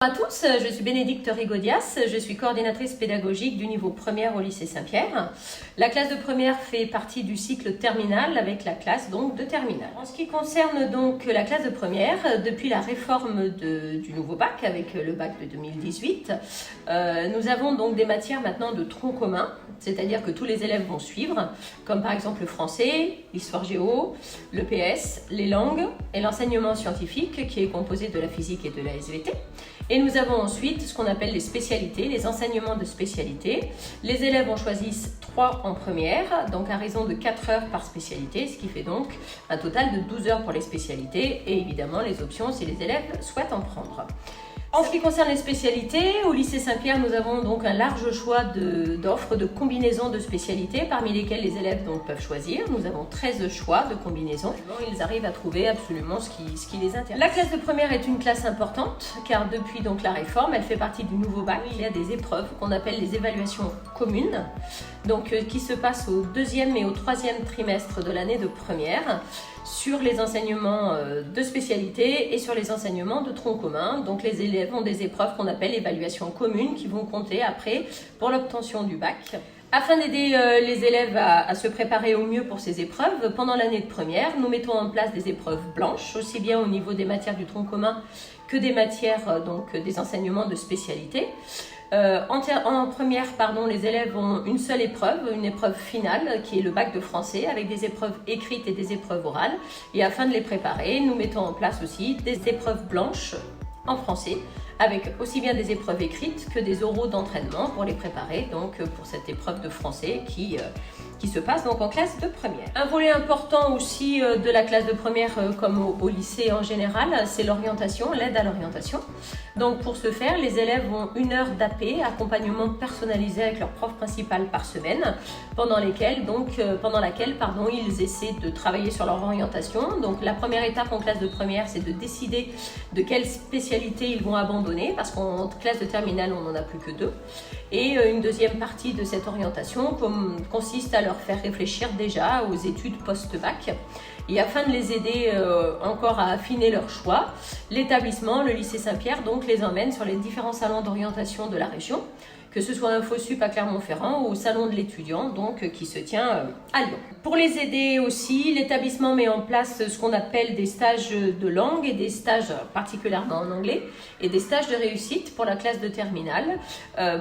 Bonjour à tous, je suis Bénédicte Rigaudias, je suis coordinatrice pédagogique du niveau première au lycée Saint-Pierre. La classe de première fait partie du cycle terminal avec la classe donc de terminale. En ce qui concerne donc la classe de première, depuis la réforme du nouveau bac avec le bac de 2018, nous avons donc des matières maintenant de tronc commun, c'est-à-dire que tous les élèves vont suivre, comme par exemple le français, l'histoire géo, le PS, les langues et l'enseignement scientifique qui est composé de la physique et de la SVT. Et nous avons ensuite ce qu'on appelle les spécialités, les enseignements de spécialité. Les élèves en choisissent 3 en première, donc à raison de 4 heures par spécialité, ce qui fait donc un total de 12 heures pour les spécialités et évidemment les options si les élèves souhaitent en prendre. En ce qui concerne les spécialités, au lycée Saint-Pierre, nous avons donc un large choix d'offres de combinaisons de spécialités parmi lesquelles les élèves donc peuvent choisir. Nous avons 13 choix de combinaisons. Ils arrivent à trouver absolument ce qui les intéresse. La classe de première est une classe importante car depuis donc la réforme, elle fait partie du nouveau bac. Il y a des épreuves qu'on appelle les évaluations communes, donc qui se passent au 2e et au 3e trimestre de l'année de première, sur les enseignements de spécialité et sur les enseignements de tronc commun. Donc les élèves ont des épreuves qu'on appelle évaluations communes qui vont compter après pour l'obtention du bac. Afin d'aider les élèves à se préparer au mieux pour ces épreuves, pendant l'année de première, nous mettons en place des épreuves blanches, aussi bien au niveau des matières du tronc commun que des matières, donc des enseignements de spécialité. En première, les élèves ont une seule épreuve, une épreuve finale qui est le bac de français avec des épreuves écrites et des épreuves orales. Et afin de les préparer, nous mettons en place aussi des épreuves blanches en français avec aussi bien des épreuves écrites que des oraux d'entraînement pour les préparer donc pour cette épreuve de français qui se passe donc en classe de première. Un volet important aussi de la classe de première comme au lycée en général, c'est l'orientation, l'aide à l'orientation. Donc pour ce faire, les élèves ont 1 heure d'AP, accompagnement personnalisé avec leur prof principal par semaine, pendant laquelle ils essaient de travailler sur leur orientation. Donc la première étape en classe de première, c'est de décider de quelle spécialité ils vont abandonner, parce qu'en classe de terminale, on n'en a plus que 2. Et une deuxième partie de cette orientation consiste à leur faire réfléchir déjà aux études post-bac. Et afin de les aider encore à affiner leur choix, l'établissement, le lycée Saint-Pierre, donc les emmène sur les différents salons d'orientation de la région, que ce soit InfoSup à Clermont-Ferrand ou au salon de l'étudiant donc qui se tient à Lyon. Pour les aider aussi, l'établissement met en place ce qu'on appelle des stages de langue et des stages particulièrement en anglais et des stages de réussite pour la classe de terminale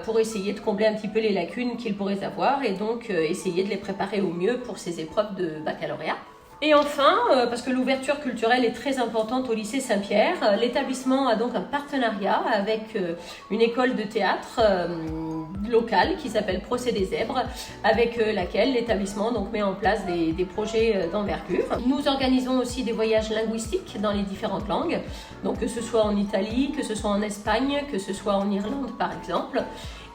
pour essayer de combler un petit peu les lacunes qu'ils pourraient avoir et donc essayer de les préparer au mieux pour ces épreuves de baccalauréat. Et enfin, parce que l'ouverture culturelle est très importante au lycée Saint-Pierre, l'établissement a donc un partenariat avec une école de théâtre locale qui s'appelle Procès des Zèbres, avec laquelle l'établissement donc met en place des projets d'envergure. Nous organisons aussi des voyages linguistiques dans les différentes langues, donc que ce soit en Italie, que ce soit en Espagne, que ce soit en Irlande par exemple.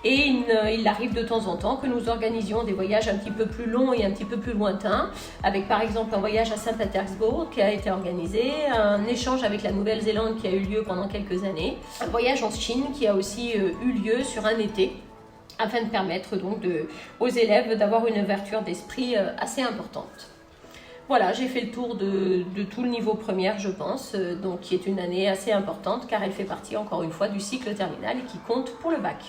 Et il arrive de temps en temps que nous organisions des voyages un petit peu plus longs et un petit peu plus lointains, avec par exemple un voyage à Saint-Pétersbourg qui a été organisé, un échange avec la Nouvelle-Zélande qui a eu lieu pendant quelques années, un voyage en Chine qui a aussi eu lieu sur un été, afin de permettre donc aux élèves d'avoir une ouverture d'esprit assez importante. Voilà, j'ai fait le tour de tout le niveau première, je pense, donc qui est une année assez importante car elle fait partie encore une fois du cycle terminal et qui compte pour le bac.